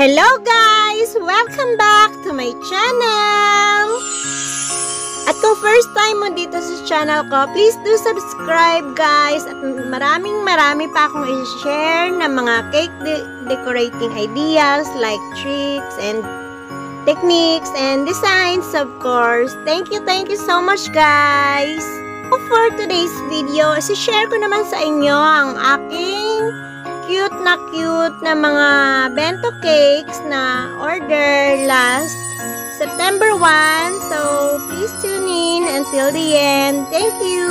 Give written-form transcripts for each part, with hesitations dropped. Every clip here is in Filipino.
Hello guys! Welcome back to my channel! At kung first time mo dito sa channel ko, please do subscribe guys. At marami pa akong i-share na mga cake decorating ideas like tricks and techniques and designs of course. Thank you so much guys! For today's video, i-share ko naman sa inyo ang aking cute na mga bento cakes na order last September 1. So, please tune in until the end. Thank you!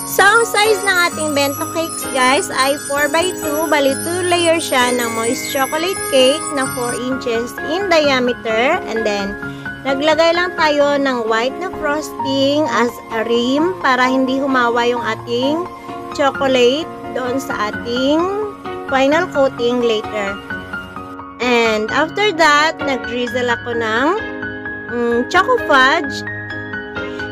So, ang size ng ating bento cakes guys ay 4x2. Bali 2 layer siya ng moist chocolate cake na 4 inches in diameter. And then, naglagay lang tayo ng white na frosting as a rim para hindi humawa yung ating chocolate doon sa ating final coating later. And after that, nag-drizzle ako ng choco fudge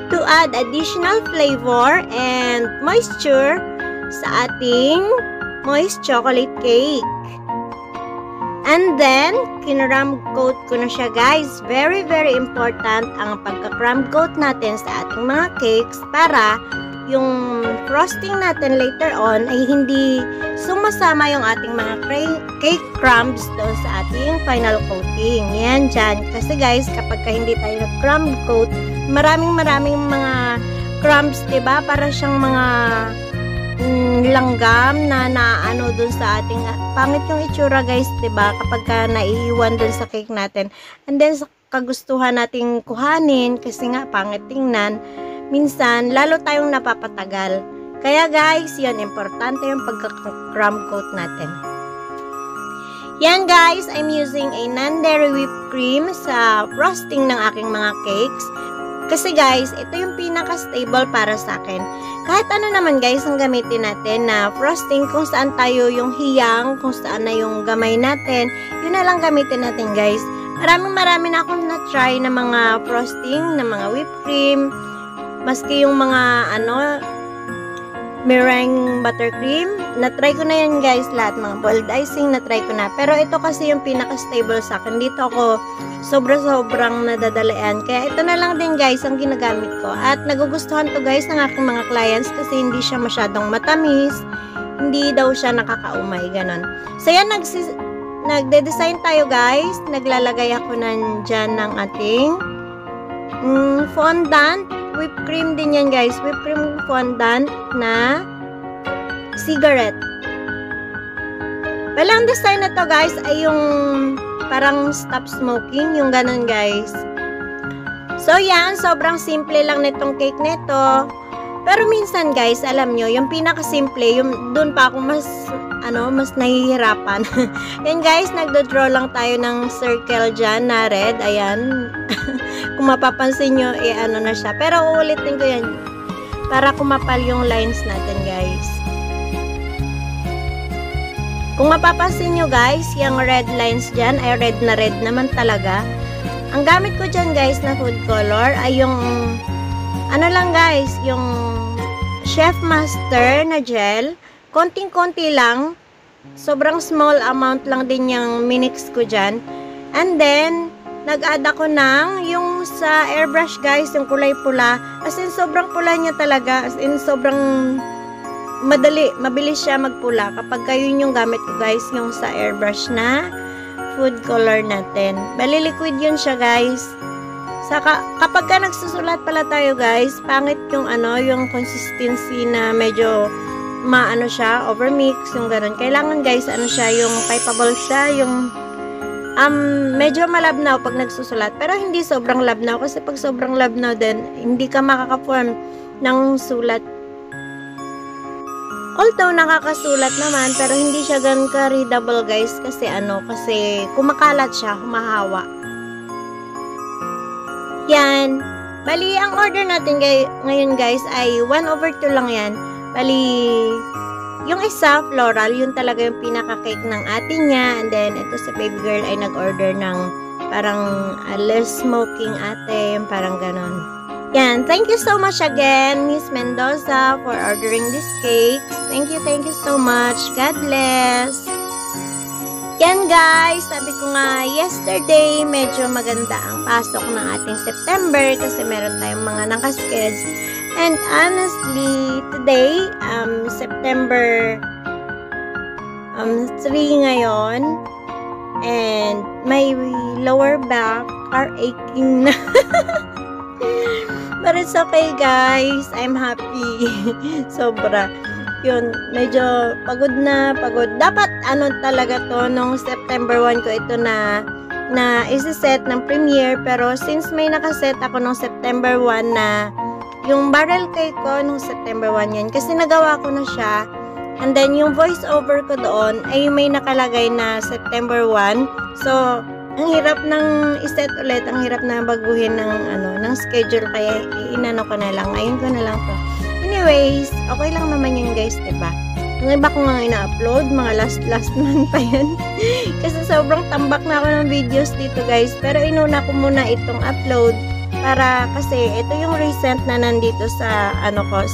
to add additional flavor and moisture sa ating moist chocolate cake. And then, kinram coat ko na siya guys. Very important ang pagka-cram coat natin sa ating mga cakes para yung frosting natin later on ay hindi sumasama yung ating mga cake crumbs doon sa ating final coating. Yan dyan. Kasi guys, kapag hindi tayo nag-crumb coat, maraming mga crumbs, diba? Para siyang mga langgam na naano dun sa ating pangit yung itsura guys, 'di ba? Kapag naiiwan dun sa cake natin. And then sa kagustuhan nating kuhanin kasi nga pangit tingnan, minsan lalo tayong napapatagal. Kaya guys, 'yan importante yung pagka-crumb coat natin. Yan guys, I'm using a non-dairy whipped cream sa frosting ng aking mga cakes. Kasi guys, ito yung pinaka-stable para sa akin. Kahit ano naman guys ang gamitin natin na frosting, kung saan tayo yung hiyang, kung saan na yung gamay natin, yun na lang gamitin natin guys. Marami na akong na-try na mga frosting, na mga whipped cream, maski yung mga meringue buttercream, na-try ko na yan guys lahat, mga boiled icing, na-try ko na. Pero ito kasi yung pinaka-stable sa akin. Dito ako sobrang nadadalayan. Kaya ito na lang din guys ang ginagamit ko. At nagugustuhan to guys ng aking mga clients kasi hindi siya masyadong matamis. Hindi daw siya nakakaumay, ganon. So yan, nagde-design tayo guys. Naglalagay ako dyan ng ating fondant. Whipped cream din yan guys. Whipped cream fondant na cigarette. Walang design na to guys ay yung parang stop smoking, yung ganun guys. So yan, sobrang simple lang nitong cake nito. Pero minsan guys, alam nyo, yung pinaka-simple, yung doon pa ako mas nahihirapan. Yan guys, nagdo-draw lang tayo ng circle dyan na red. Ayan. Kung mapapansin nyo, na siya. Pero uulitin ko yan para kumapal yung lines natin guys. Kung mapapansin nyo guys, yung red lines dyan ay red na red naman talaga. Ang gamit ko dyan guys na food color ay yung lang guys, yung Chef Master na gel. Konting-konti lang. Sobrang small amount lang din yung minix ko dyan. And then, nag-add ako ng yung sa airbrush guys, yung kulay pula. As in, sobrang pula niya talaga. As in, sobrang mabilis siya magpula. Kapag yun yung gamit ko guys, yung sa airbrush na food color natin. Bali, liquid yun siya guys. Saka, kapag nagsusulat pala tayo guys, pangit yung yung consistency na medyo siya, overmix, yung gano'n. Kailangan guys, siya, yung typeable siya, yung medyo malabnaw pag nagsusulat. Pero hindi sobrang labnaw kasi pag sobrang labnaw din, hindi ka makaka-form ng sulat. Although nakakasulat naman, pero hindi siya ganun ka-readable guys kasi kasi kumakalat siya, humahawa. Yan. Bali, ang order natin ngayon guys ay 1/2 lang yan. Bali, yung isa, floral, yun talaga yung pinaka-cake ng ate niya. And then, ito si baby girl ay nag-order ng parang less smoking ate, parang ganon. Yan. Thank you so much again, Miss Mendoza, for ordering this cakes. Thank you so much. God bless. Yan guys, sabi ko nga yesterday, medyo maganda ang pasok ng ating September kasi meron tayong mga nakaskeds. And honestly, today, September 3 ngayon, and my lower back are aching na. But it's okay guys, I'm happy. Sobra. Yun, medyo pagod na pagod. Dapat ano talaga to, nung September 1 ko ito na isi-set ng premiere, pero since may nakaset ako nung September 1 na yung barrel cake ko nung September 1 yan, kasi nagawa ko na siya, and then yung voice over ko doon ay may nakalagay na September 1, so ang hirap ng iset ulit, ang hirap na baguhin ng schedule, kaya inano ko na lang, ngayon ko na lang to. Anyways, okay lang naman yun guys, diba? Yung iba ko nga ina-upload, mga last month pa yan. Kasi sobrang tambak na ako ng videos dito guys. Pero inuna ko muna itong upload para kasi ito yung recent na nandito sa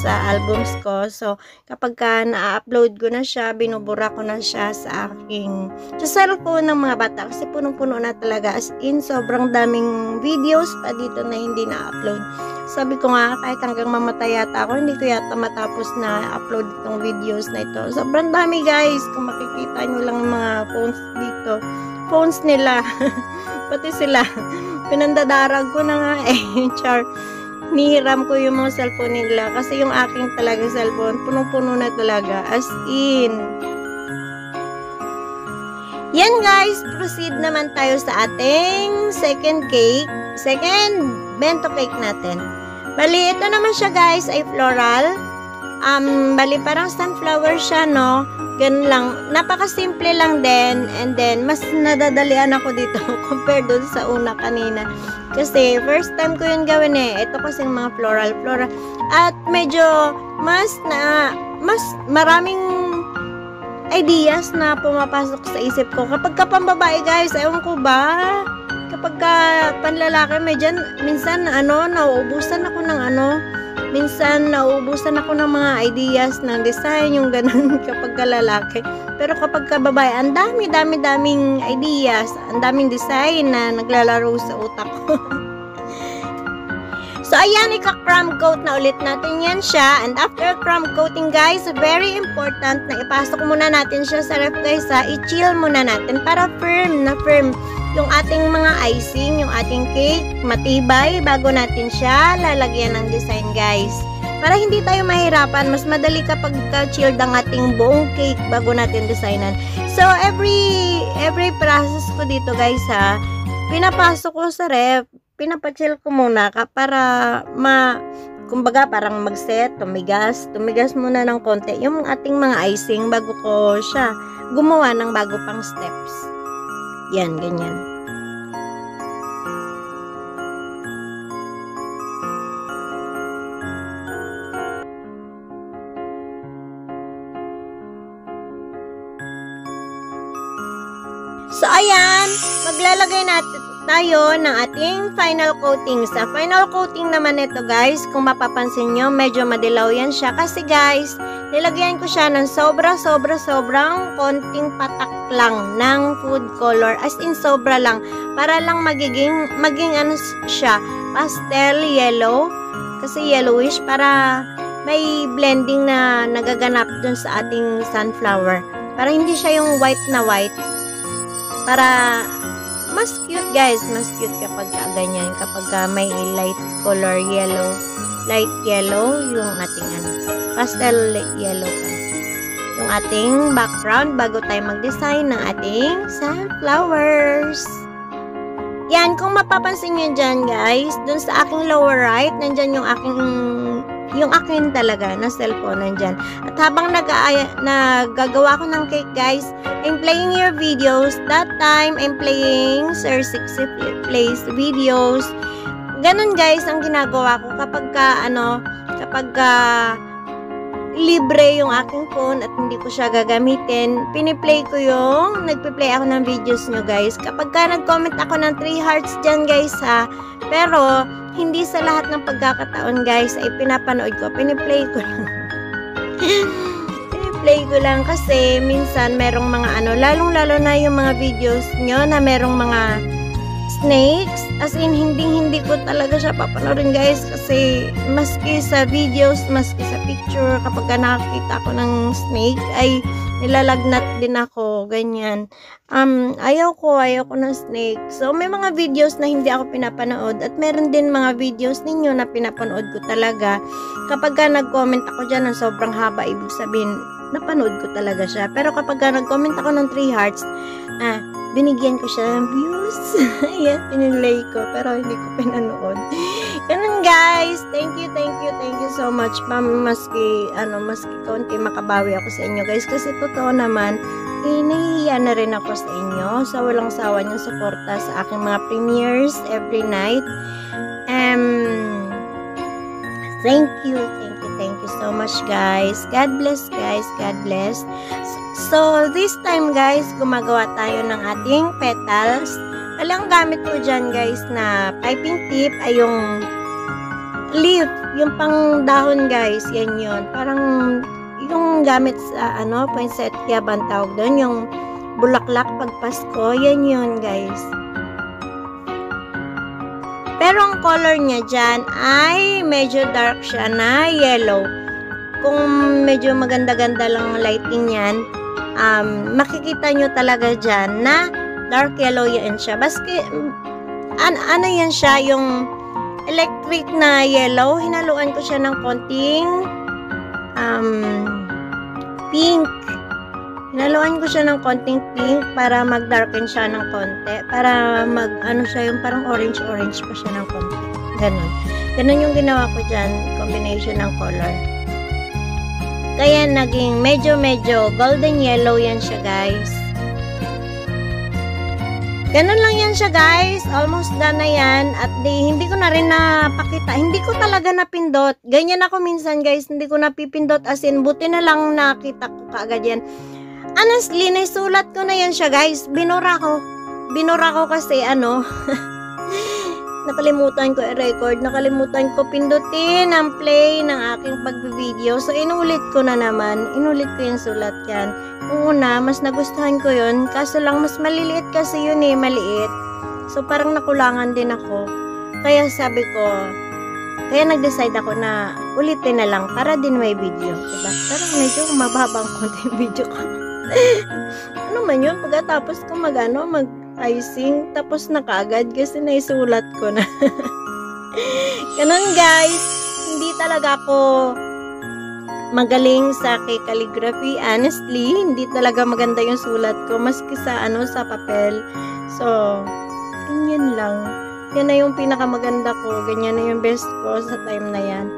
sa albums ko. So kapag ka na-upload ko na siya, binubura ko na siya sa aking cellphone ng mga bata kasi punong-puno na talaga, as in sobrang daming videos pa dito na hindi na-upload. Sabi ko nga, kahit hanggang mamatay yata ako, hindi ko yata matapos na upload itong videos na ito. Sobrang dami guys, kung makikita nyo lang yung mga phones dito, phones nila pati sila pinandadarag ko na nga char, nihiram ko yung mga cellphone nila kasi yung aking talaga cellphone punong-puno na talaga, as in. Yan guys, proceed naman tayo sa ating second bento cake natin. Bali, ito naman siya guys ay floral. Bali parang sunflower siya, no? Ganun lang. Napaka-simple lang din. And then, mas nadadalian ako dito compared dun sa una kanina. Kasi, first time ko yun gawin Ito kasi mga floral. At medyo, mas maraming ideas na pumapasok sa isip ko. Kapag ka pambabae guys, ewan ko ba? Kapag ka panlalaki, minsan nauubusan ako ng minsan nauubusan ako ng mga ideas ng design, yung ganun kapag ka lalaki. Pero kapag ka babae, ang daming ideas, ang daming design na naglalaro sa utak ko. So ayan, ika-crumb coat na ulit natin yan siya. And after crumb coating guys, very important na ipasok muna natin siya sa ref guys i-chill muna natin para firm yung ating mga icing, yung ating cake, matibay bago natin siya lalagyan ng design guys. Para hindi tayo mahirapan, mas madali kapag chilled ang ating buong cake bago natin designan. So every process ko dito guys pinapasok ko sa ref, pinapachill ko muna para kumbaga parang mag-set, tumigas muna ng konti yung ating mga icing bago ko siya gumawa ng bago pang steps. Yan, ganyan. So, ayan, maglalagay tayo ng ating final coating. Sa final coating naman ito guys, kung mapapansin nyo, medyo madilaw yan siya. Kasi guys, nilagyan ko siya ng sobrang konting patak lang ng food color. As in, sobra lang. Para lang maging siya, pastel yellow. Kasi yellowish, para may blending na nagaganap dun sa ating sunflower. Para hindi siya yung white na white. Para mas cute guys, mas cute kapag ganyan, kapag may light color yellow, yung ating pastel yellow pa. Yung ating background bago tayo mag-design ng ating sunflowers. Yan, kung mapapansin nyo dyan guys, dun sa aking lower right, nandyan yung akin talaga na cellphone nandyan. At habang nagagawa ko ng cake guys, I'm playing your videos. That time, I'm playing Sir 60 Plays videos. Ganun guys ang ginagawa ko kapag libre yung aking phone at hindi ko siya gagamitin. Piniplay ko nagpiplay ako ng videos nyo guys. Kapag nag-comment ako ng 3 hearts dyan guys pero hindi sa lahat ng pagkakataon guys ay pinapanood ko. Piniplay ko lang. piniplay ko lang kasi minsan merong mga ano, lalong-lalo na yung mga videos nyo na merong mga snakes. As in, hindi ko talaga siya papanorin guys kasi maski sa videos, maski sa picture, kapag nakakita ako ng snake ay nilalagnat din ako, ganyan. Ayaw ko ng snake. So, may mga videos na hindi ako pinapanood at meron din mga videos ninyo na pinapanood ko talaga. Kapag nag-comment ako dyan ng sobrang haba, ibig sabihin, napanood ko talaga siya. Pero kapag nag-comment ako ng 3 hearts, binigyan ko siya ng views. Ayan, pinilay ko. Pero hindi ko pinanood. Ganun guys. Thank you so much. Maski kaunti makabawi ako sa inyo guys. Kasi totoo naman, nahihiya na rin ako sa inyo. Sa walang sawa niyong suporta sa aking mga premieres every night. Thank you so much guys. God bless guys. God bless. So, this time guys, gumagawa tayo ng ating petals. Alang gamit ko dyan guys na piping tip ay yung leaf, yung pang dahon guys, yan yun. Parang yung gamit sa poinsettia bang tawag doon, yung bulaklak pag Pasko, yan yun guys. Pero ang color niya dyan ay medyo dark siya na yellow. Kung medyo maganda-ganda lang lighting yan, makikita nyo talaga dyan na dark yellow yan siya. Baski, ano yan siya, yung electric na yellow. Hinaluan ko siya ng konting pink. Hinaluan ko siya ng konting pink para mag-darken siya ng konti. Para siya yung parang orange-orange pa siya ng konti. Ganon. Ganon yung ginawa ko dyan. Combination ng color. Kaya naging medyo golden yellow yan siya guys. Ganun lang yan siya guys. Almost done na yan. At hindi ko na rin napakita. Hindi ko talaga napindot. Ganyan ako minsan guys. Hindi ko napipindot. As in, buti na lang nakita ko kaagad yan. Honestly, naisulat ko na yan siya guys. Binura ko kasi nakalimutan ko i-record. Nakalimutan ko pindutin ang play ng aking pag-video. So, inulit ko na naman. Inulit ko yung sulat yan. Una, mas nagustuhan ko yun. Kaso lang, mas maliliit kasi yun maliit. So, parang nakulangan din ako. Kaya sabi ko, kaya nag-decide ako na ulitin na lang para din may video. Diba? Parang medyo mababang konti yung video ko. Ano man yun? Pagkatapos ko mag-icing, tapos na kaagad kasi naisulat ko na. Ganun guys. Hindi talaga ako magaling sa calligraphy. Honestly, hindi talaga maganda yung sulat ko maski sa sa papel. So, ganyan lang. Yan na yung pinakamaganda ko. Ganyan na yung best ko sa time na yan.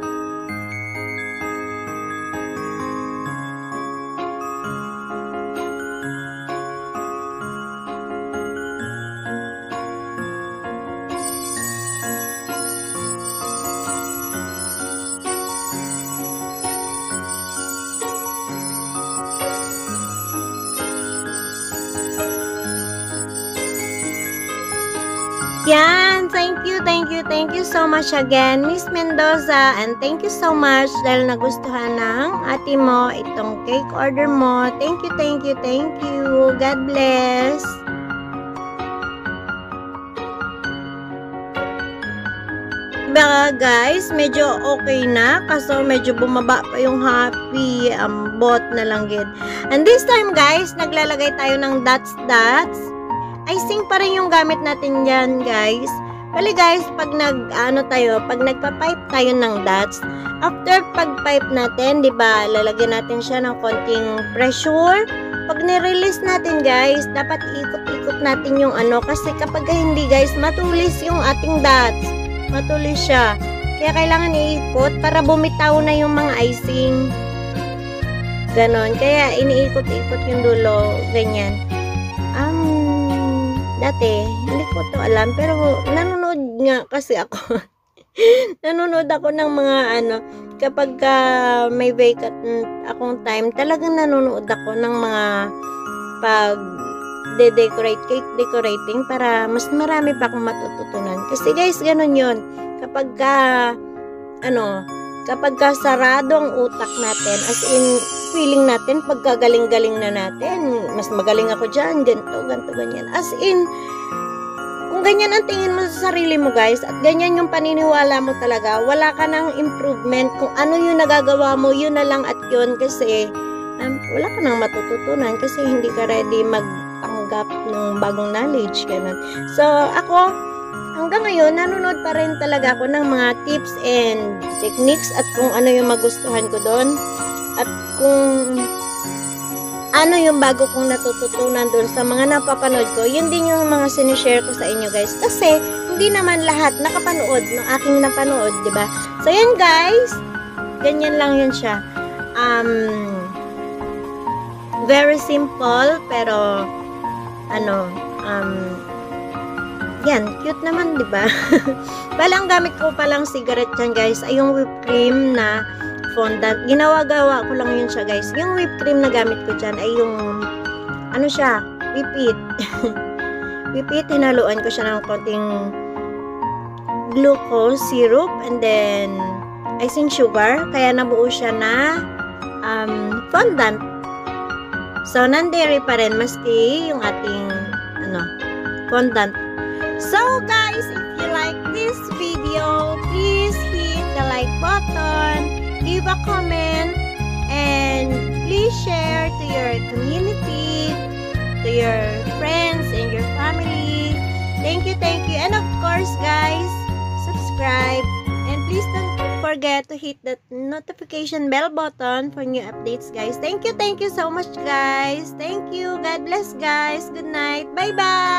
Yan, thank you so much again, Miss Mendoza, and thank you so much dahil nagustuhan ng ate mo itong cake order mo. Thank you. God bless. Diba guys, medyo okay na kaso medyo bumaba pa yung happy bot na lang gid. And this time guys, naglalagay tayo ng dots. Icing pa rin yung gamit natin dyan, guys. Bali, guys, pag nagpa-pipe tayo ng dots, after pag-pipe natin, di ba, lalagyan natin siya ng konting pressure. Pag ni-release natin, guys, dapat ikot-ikot natin yung kasi kapag hindi, guys, matulis yung ating dots. Matulis siya. Kaya kailangan iikot para bumitaw na yung mga icing. Ganon. Kaya iniikot-ikot yung dulo. Ganyan. Dati, hindi ko to alam, pero nanonood nga kasi ako. Nanonood ako ng mga kapag may vacant akong time, talagang nanonood ako ng mga cake decorating para mas marami pa akong matututunan. Kasi guys, ganun yun. Kapag sarado ang utak natin, as in, feeling natin pagkagaling-galing na natin. Mas magaling ako dyan, ganito, ganyan. As in, kung ganyan ang tingin mo sa sarili mo guys, at ganyan yung paniniwala mo talaga, wala ka ng improvement. Kung ano yung nagagawa mo, yun na lang at yun. Kasi, wala ka nang matututunan kasi hindi ka ready magtanggap ng bagong knowledge. Ganun. So, ako, hanggang ngayon, nanonood pa rin talaga ako ng mga tips and techniques at kung ano yung magustuhan ko doon. At kung ano yung bago kong natututunan doon sa mga napapanood ko, yun din yung mga sinishare ko sa inyo guys. Kasi, hindi naman lahat nakapanood ng aking napanood, diba? So, yan guys. Ganyan lang yun siya. Very simple, pero, yan, cute naman, diba? Palang gamit ko palang cigarette yan guys, ay yung whipped cream na fondant. Ginawa-gawa ko lang yun siya guys. Yung whipped cream na gamit ko dyan ay yung ano siya, whipped. Whipped, hinaluan ko siya ng konting glucose syrup and then icing sugar. Kaya nabuo siya na fondant. So, non-dairy pa rin maski yung ating fondant. So, guys, if you like this video, please hit the like button. Leave a comment and please share to your community, to your friends and your family. Thank you. And of course, guys, subscribe and please don't forget to hit the notification bell button for new updates, guys. Thank you so much, guys. Thank you. God bless, guys. Good night. Bye-bye.